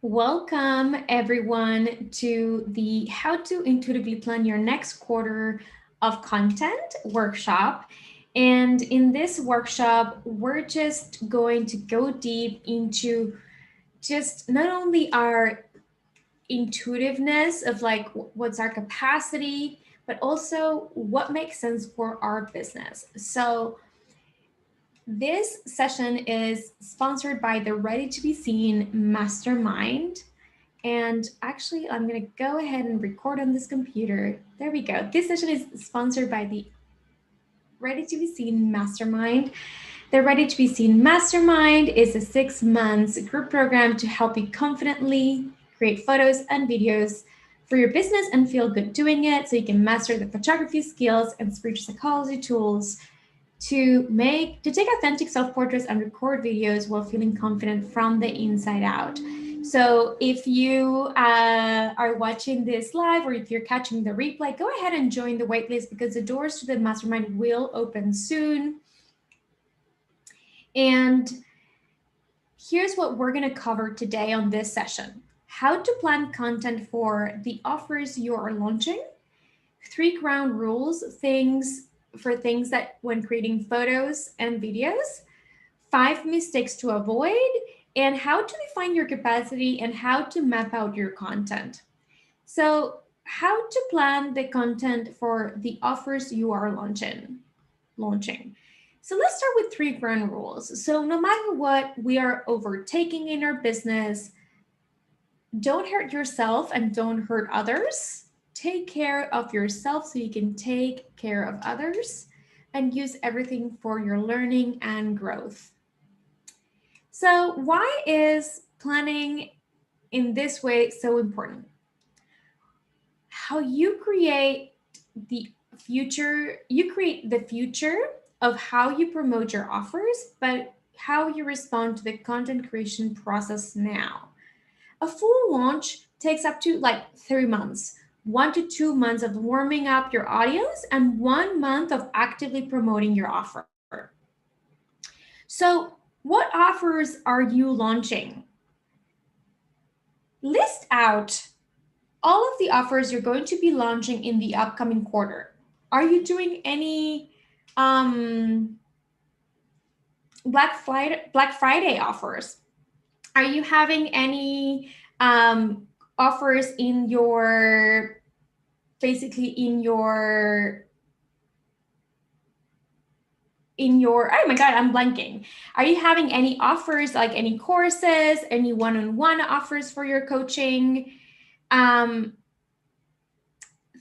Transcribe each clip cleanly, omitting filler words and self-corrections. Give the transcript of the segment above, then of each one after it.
Welcome everyone to the How to Intuitively Plan Your Next Quarter of Content workshop. And in this workshop, we're just going to go deep into just not only our intuitiveness of like what's our capacity, but also what makes sense for our business. So this session is sponsored by the Ready to Be Seen Mastermind. And actually, I'm going to go ahead and record on this computer. There we go. This session is sponsored by the Ready to Be Seen Mastermind. The Ready to Be Seen Mastermind is a 6 months group program to help you confidently create photos and videos for your business and feel good doing it, so you can master the photography skills and spiritual psychology tools to take authentic self-portraits and record videos while feeling confident from the inside out. So if you are watching this live or if you're catching the replay, go ahead and join the waitlist because the doors to the mastermind will open soon. And here's what we're going to cover today on this session: how to plan content for the offers you are launching, 3 ground rules, things that when creating photos and videos, 5 mistakes to avoid, and how to define your capacity and how to map out your content. So, how to plan the content for the offers you are launching. So let's start with 3 ground rules. So no matter what we are overtaking in our business, don't hurt yourself and don't hurt others. Take care of yourself so you can take care of others, and use everything for your learning and growth. So why is planning in this way so important? How you create the future of how you promote your offers, but how you respond to the content creation process now. A full launch takes up to like 3 months, 1 to 2 months of warming up your audience, and 1 month of actively promoting your offer. So, what offers are you launching? List out all of the offers you're going to be launching in the upcoming quarter. Are you doing any Black Friday offers? Are you having any offers in your oh my god, I'm blanking. Are you having any offers, like any courses, any one-on-one offers for your coaching?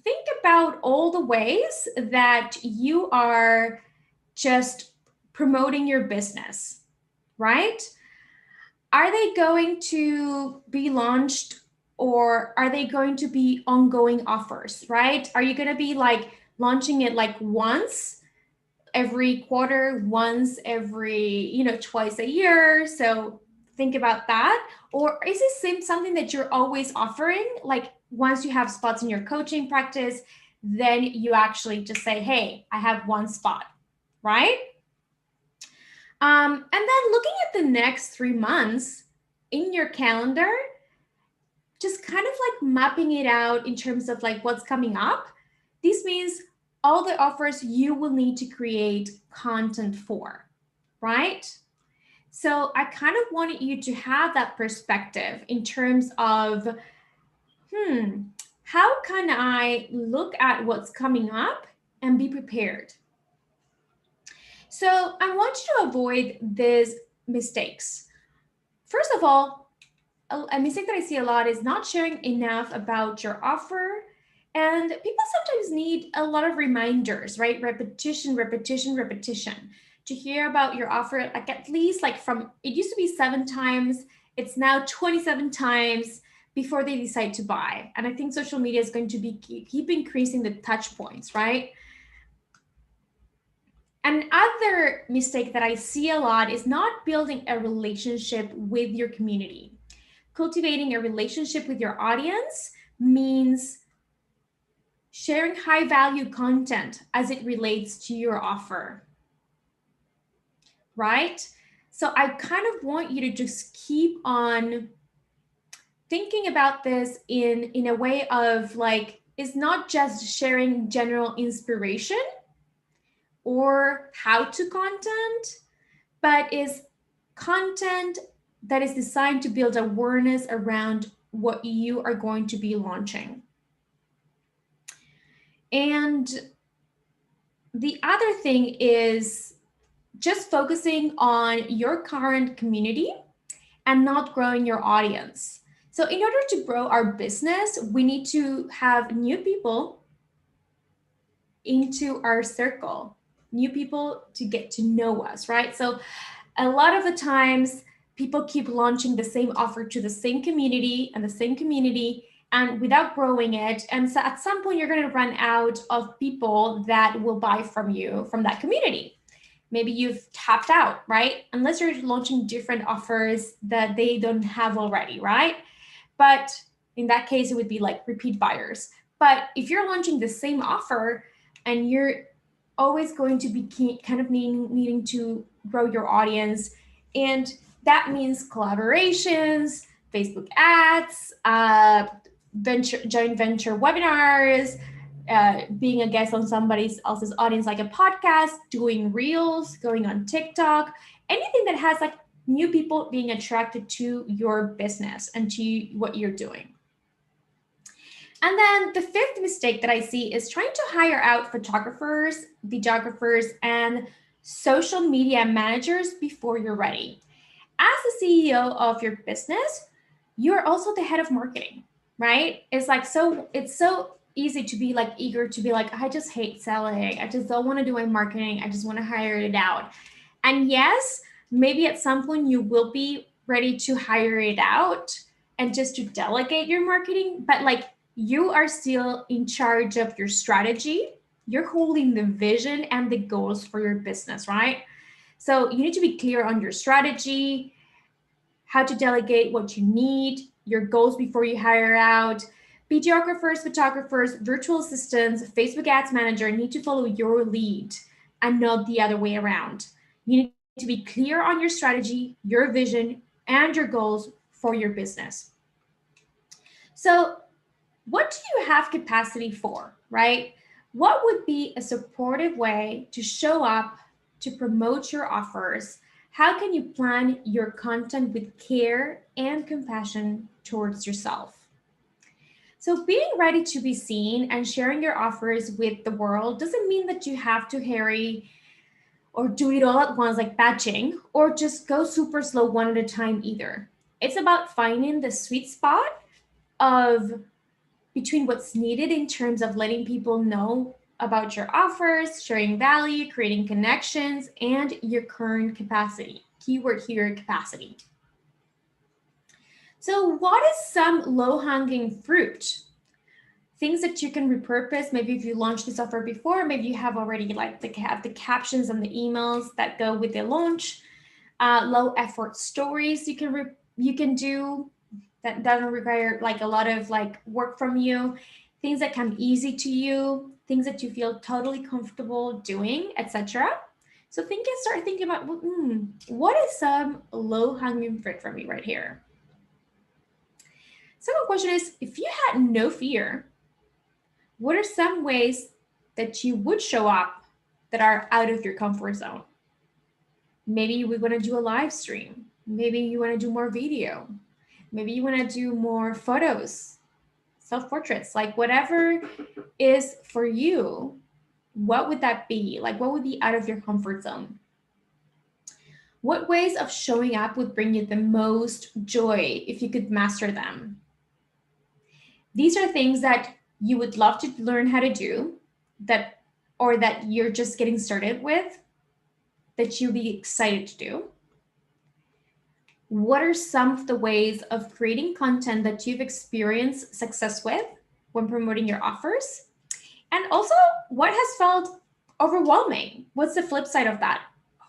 Think about all the ways that you are just promoting your business, right? Are they going to be launched, or are they going to be ongoing offers, right? Are you going to be like launching it like once every quarter, once every, twice a year? So think about that. Or is this something that you're always offering? Like once you have spots in your coaching practice, then you actually just say, hey, I have one spot, right? And then looking at the next 3 months in your calendar, just kind of like mapping it out in terms of like what's coming up. This means all the offers you will need to create content for, right? So I kind of wanted you to have that perspective in terms of, how can I look at what's coming up and be prepared? So I want you to avoid these mistakes. First of all, a mistake that I see a lot is not sharing enough about your offer. And people sometimes need a lot of reminders, right? Repetition to hear about your offer, like at least like from, it used to be 7 times, it's now 27 times before they decide to buy. And I think social media is going to be keep increasing the touch points, right? Another mistake that I see a lot is not building a relationship with your community. Cultivating a relationship with your audience means sharing high value content as it relates to your offer, right? So I kind of want you to just keep on thinking about this in a way of like, is not just sharing general inspiration or how to content, but is content that is designed to build awareness around what you are going to be launching. And the other thing is just focusing on your current community and not growing your audience. So, in order to grow our business, we need to have new people into our circle, new people to get to know us, right? So, a lot of the times, people keep launching the same offer to the same community and the same community and without growing it. And so, at some point, you're going to run out of people that will buy from you from that community. Maybe you've tapped out, right? Unless you're launching different offers that they don't have already, right? But in that case, it would be like repeat buyers. But if you're launching the same offer and you're always going to be kind of needing to grow your audience, and that means collaborations, Facebook ads, joint venture webinars, being a guest on somebody else's audience, like a podcast, doing reels, going on TikTok, anything that has like new people being attracted to your business and to what you're doing. And then the fifth mistake that I see is trying to hire out photographers, videographers, and social media managers before you're ready. As the CEO of your business, you're also the head of marketing, right? It's so easy to be like eager to be like, I just hate selling. I just don't want to do my marketing. I just want to hire it out. And yes, maybe at some point you will be ready to hire it out and just to delegate your marketing, but like you are still in charge of your strategy. You're holding the vision and the goals for your business, right? So you need to be clear on your strategy, how to delegate what you need, your goals before you hire out. Videographers, photographers, virtual assistants, Facebook ads manager need to follow your lead and not the other way around. You need to be clear on your strategy, your vision, and your goals for your business. So, what do you have capacity for, right? What would be a supportive way to show up, to promote your offers? How can you plan your content with care and compassion towards yourself? So, being ready to be seen and sharing your offers with the world doesn't mean that you have to hurry or do it all at once, like batching, or just go super slow one at a time either. It's about finding the sweet spot of between what's needed in terms of letting people know about your offers, sharing value, creating connections, and your current capacity. Keyword here, capacity. So, what is some low-hanging fruit? Things that you can repurpose. Maybe if you launched this offer before, maybe you have already like have the captions and the emails that go with the launch. Low effort stories you can do that doesn't require like a lot of like work from you. Things that come easy to you, things that you feel totally comfortable doing, etc. So start thinking about what is some low hanging fruit for me right here. Second question is, if you had no fear, what are some ways that you would show up that are out of your comfort zone? Maybe you would want to do a live stream. Maybe you want to do more video. Maybe you want to do more photos, self-portraits, like whatever is for you. What would that be? Like, what would be out of your comfort zone? What ways of showing up would bring you the most joy if you could master them? These are things that you would love to learn how to do, or that you're just getting started with, that you'll be excited to do. What are some of the ways of creating content that you've experienced success with when promoting your offers? And also, what has felt overwhelming? What's the flip side of that?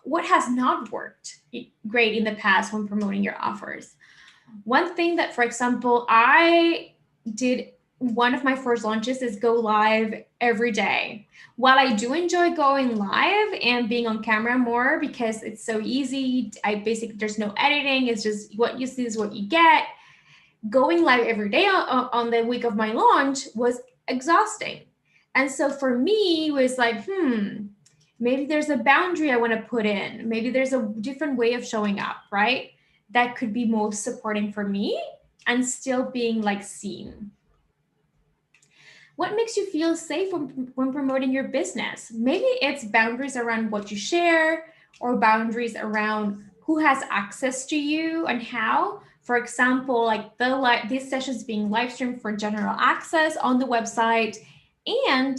What has not worked great in the past when promoting your offers? One thing that, for example, I did one of my first launches is go live every day. While I do enjoy going live and being on camera more because it's so easy, there's no editing. It's just what you see is what you get. going live every day on the week of my launch was exhausting. And so for me, it was like, maybe there's a boundary I want to put in. Maybe there's a different way of showing up, right? That could be most supporting for me and still being like seen. What makes you feel safe when promoting your business? Maybe it's boundaries around what you share or boundaries around who has access to you and how. For example, like these sessions being live streamed for general access on the website, and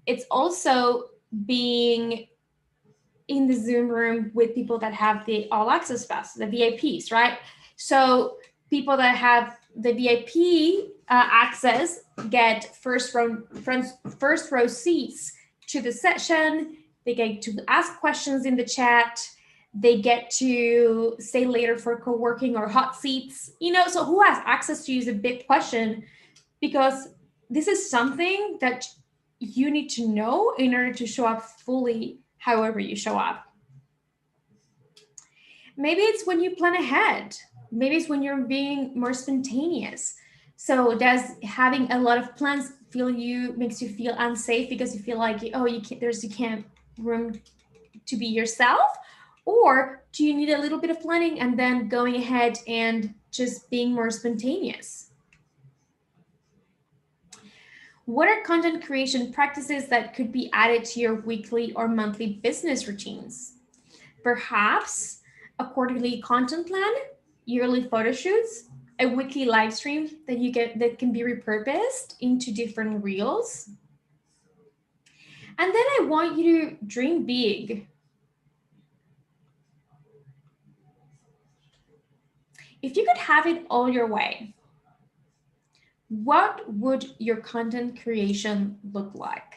it's also being in the Zoom room with people that have the all access pass, the VIPs, right? So people that have the VIP access get first row seats to the session. They get to ask questions in the chat. They get to stay later for co-working or hot seats. So who has access to you is a big question, because this is something that you need to know in order to show up fully however you show up. Maybe it's when you plan ahead. Maybe it's when you're being more spontaneous. So does having a lot of plans makes you feel unsafe because you feel like, you can't room to be yourself? Or do you need a little bit of planning and then going ahead and just being more spontaneous? What are content creation practices that could be added to your weekly or monthly business routines? Perhaps a quarterly content plan, yearly photo shoots, a weekly live stream that can be repurposed into different reels. And then I want you to dream big. If you could have it all your way, what would your content creation look like?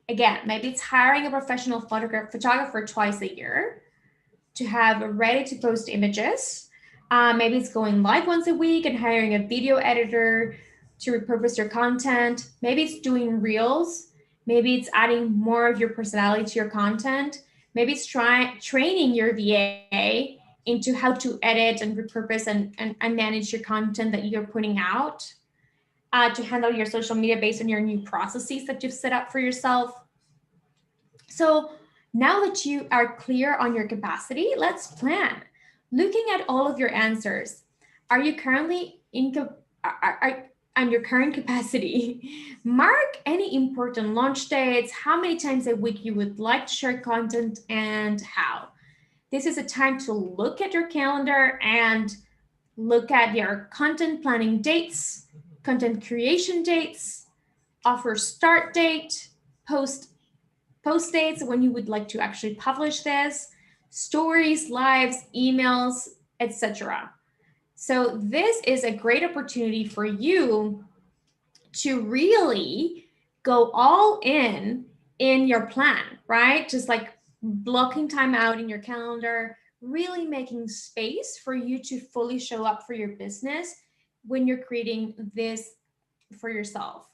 Again, maybe it's hiring a professional photographer twice a year to have ready to post images. Maybe it's going live once a week and hiring a video editor to repurpose your content. Maybe it's doing reels. Maybe it's adding more of your personality to your content. Maybe it's training your VA into how to edit and repurpose and manage your content that you're putting out, to handle your social media based on your new processes that you've set up for yourself. So now that you are clear on your capacity, let's plan. Looking at all of your answers, are you currently on your current capacity? Mark any important launch dates, how many times a week you would like to share content, and how. This is a time to look at your calendar and look at your content planning dates, content creation dates, offer start date, post dates when you would like to actually publish this, stories, lives, emails, etc. So this is a great opportunity for you to really go all in your plan, right? Just like blocking time out in your calendar, really making space for you to fully show up for your business when you're creating this for yourself.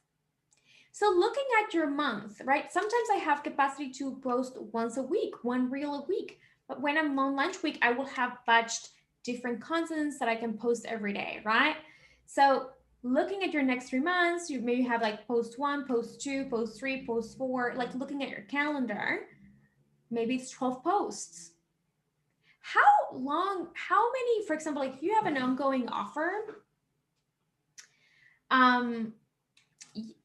So looking at your month, right? Sometimes I have capacity to post once a week, one reel a week. But when I'm on lunch week, I will have batched different contents that I can post every day, right? So looking at your next 3 months, you maybe have like post 1, post 2, post 3, post 4, like looking at your calendar, maybe it's 12 posts. How many, for example, like if you have an ongoing offer,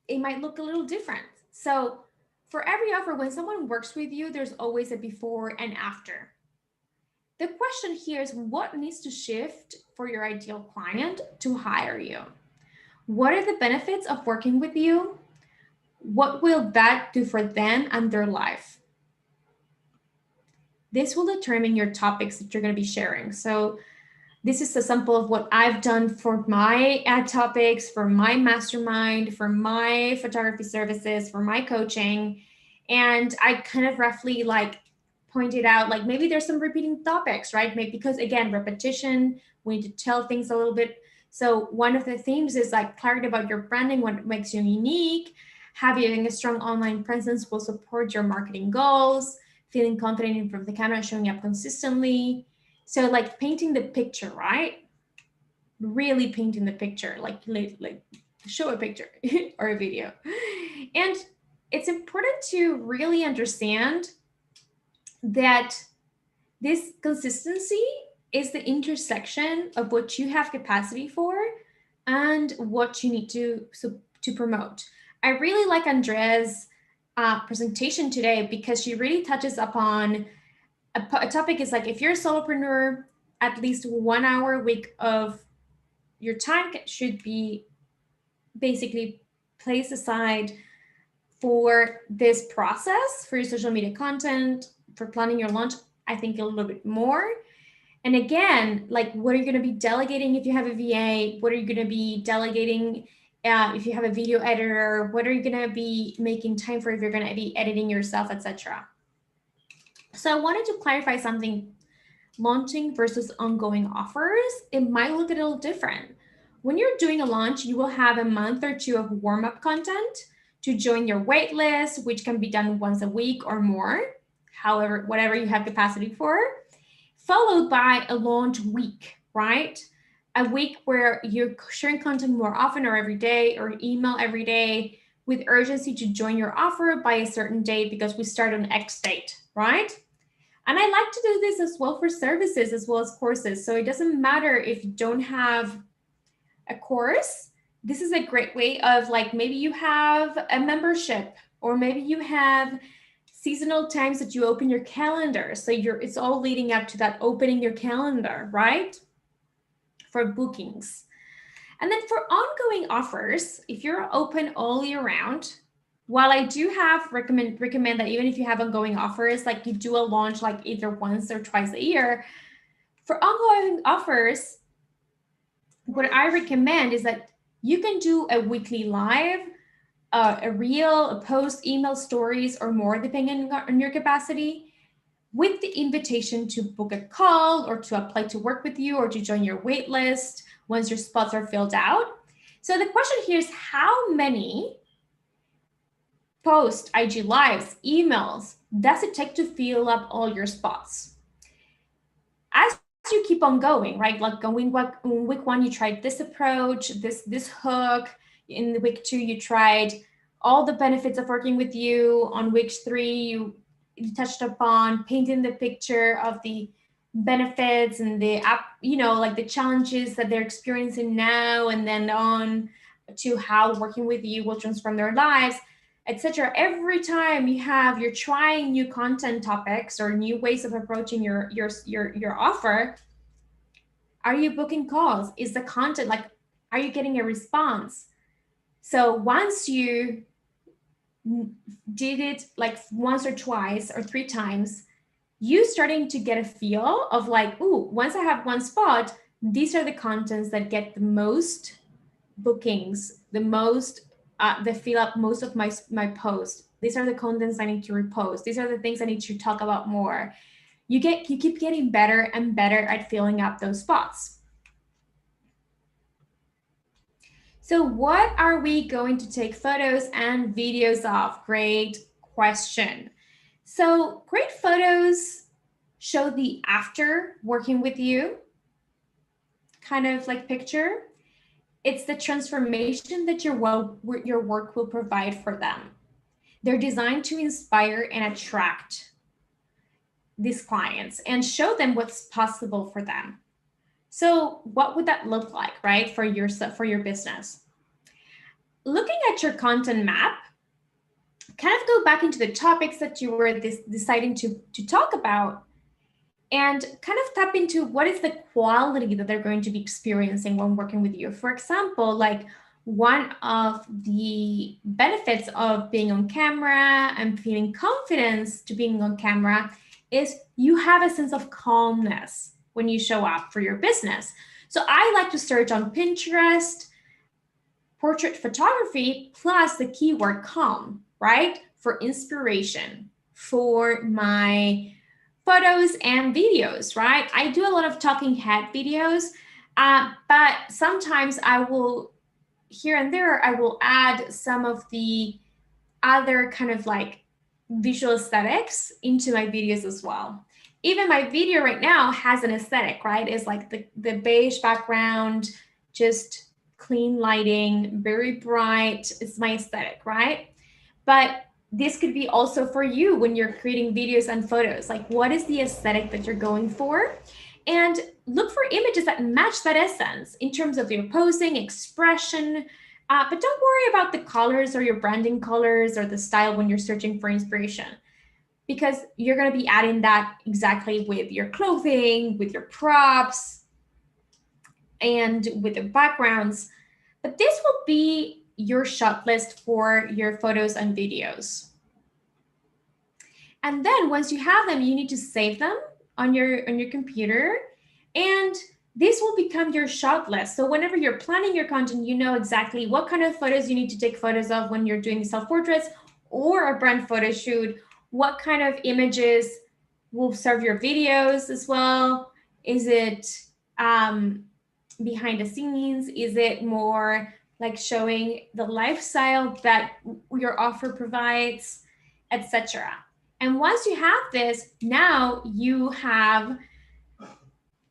it might look a little different. So for every offer, when someone works with you, there's always a before and after. The question here is what needs to shift for your ideal client to hire you? What are the benefits of working with you? What will that do for them and their life? This will determine your topics that you're going to be sharing. So this is a sample of what I've done for my ad topics, for my mastermind, for my photography services, for my coaching. And I kind of roughly like pointed out, like maybe there's some repeating topics, right? Maybe because again, repetition, we need to tell things a little bit. So one of the themes is like clarity about your branding, what makes you unique. Having a strong online presence will support your marketing goals. Feeling confident in front of the camera, showing up consistently. So like painting the picture, right? really painting the picture, like show a picture or a video. And it's important to really understand that this consistency is the intersection of what you have capacity for and what you need to promote. I really like Andrea's presentation today because she really touches upon a topic is like, if you're a solopreneur, at least 1 hour a week of your time should be basically placed aside for this process, for your social media content, for planning your launch. I think a little bit more. And again, like, what are you going to be delegating if you have a VA? What are you going to be delegating if you have a video editor? What are you going to be making time for if you're going to be editing yourself, etc.? So I wanted to clarify something. Launching versus ongoing offers, it might look a little different. When you're doing a launch, you will have a month or two of warm-up content to join your wait list, which can be done once a week or more, however, whatever you have capacity for, followed by a launch week, right? A week where you're sharing content more often or every day, or email every day with urgency to join your offer by a certain date because we start on X date, right? And I like to do this as well for services as well as courses. So it doesn't matter if you don't have a course. This is a great way of, like, maybe you have a membership, or maybe you have seasonal times that you open your calendar. So it's all leading up to that opening your calendar, right? For bookings. And then for ongoing offers, if you're open all year round, while I do have recommend that even if you have ongoing offers, like you do a launch like either once or twice a year, for ongoing offers, what I recommend is that you can do a weekly live, a reel, a post, email, stories, or more, depending on your capacity, with the invitation to book a call or to apply to work with you or to join your wait list once your spots are filled out. So the question here is, how many posts, IG lives, emails does it take to fill up all your spots? As you keep on going, right? Like going week 1, you tried this approach, this hook. In week 2, you tried all the benefits of working with you. On week 3, you touched upon painting the picture of the benefits and the app, like the challenges that they're experiencing now, and then on to how working with you will transform their lives, etc. Every time you're trying new content topics or new ways of approaching your offer, are you booking calls? Is the content, like, are you getting a response? So once you did it like once or twice or 3 times, you starting to get a feel of like, ooh, once I have one spot, these are the contents that get the most bookings, the most that fill up most of my post. These are the contents I need to repost. These are the things I need to talk about more. You keep getting better and better at filling up those spots. So what are we going to take photos and videos of? Great question. So great photos show the after working with you kind of like picture. It's the transformation that your work will provide for them. They're designed to inspire and attract these clients and show them what's possible for them. So what would that look like, right, for your business? Looking at your content map, kind of go back into the topics that you were deciding to talk about, and kind of tap into what is the quality that they're going to be experiencing when working with you. For example, like, one of the benefits of being on camera and feeling confidence to being on camera is you have a sense of calmness when you show up for your business. So I like to search on Pinterest, portrait photography, plus the keyword calm, right? For inspiration for my photos and videos, right? I do a lot of talking head videos, but sometimes I will, here and there, I will add some of the other kind of like visual aesthetics into my videos as well. Even my video right now has an aesthetic, right? It's like the beige background, just clean lighting, very bright. It's my aesthetic, right? But this could be also for you when you're creating videos and photos. Like, what is the aesthetic that you're going for? And look for images that match that essence in terms of your posing, expression. But don't worry about the colors or your branding colors or the style when you're searching for inspiration, because you're going to be adding that exactly with your clothing, with your props, and with the backgrounds. But this will be your shot list for your photos and videos. And then once you have them, you need to save them on your computer, and this will become your shot list. So whenever you're planning your content, you know exactly what kind of photos you need to take photos of when you're doing self-portraits or a brand photo shoot, what kind of images will serve your videos as well. Is it behind the scenes? Is it more like showing the lifestyle that your offer provides, etc.? And once you have this, now you have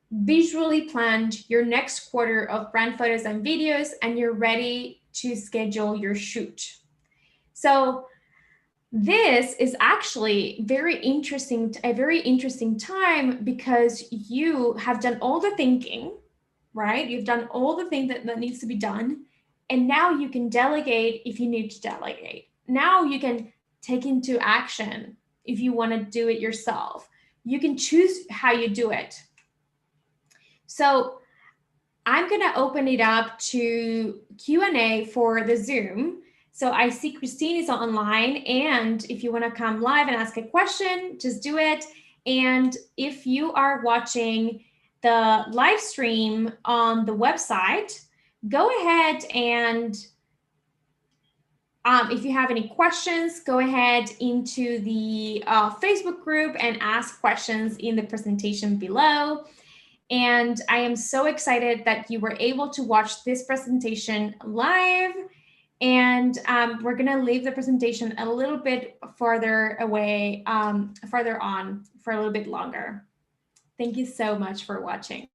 visually planned your next quarter of brand photos and videos, and you're ready to schedule your shoot. So this is actually a very interesting time, because you have done all the thinking, right? You've done all the things that needs to be done. And now you can delegate if you need to delegate. Now you can take into action if you want to do it yourself. You can choose how you do it. So I'm going to open it up to Q&A for the Zoom. So I see Christine is online, and if you want to come live and ask a question, just do it. And if you are watching the live stream on the website, go ahead and if you have any questions, go ahead into the Facebook group and ask questions in the presentation below. And I am so excited that you were able to watch this presentation live. And we're going to leave the presentation a little bit farther away, farther on for a little bit longer. Thank you so much for watching.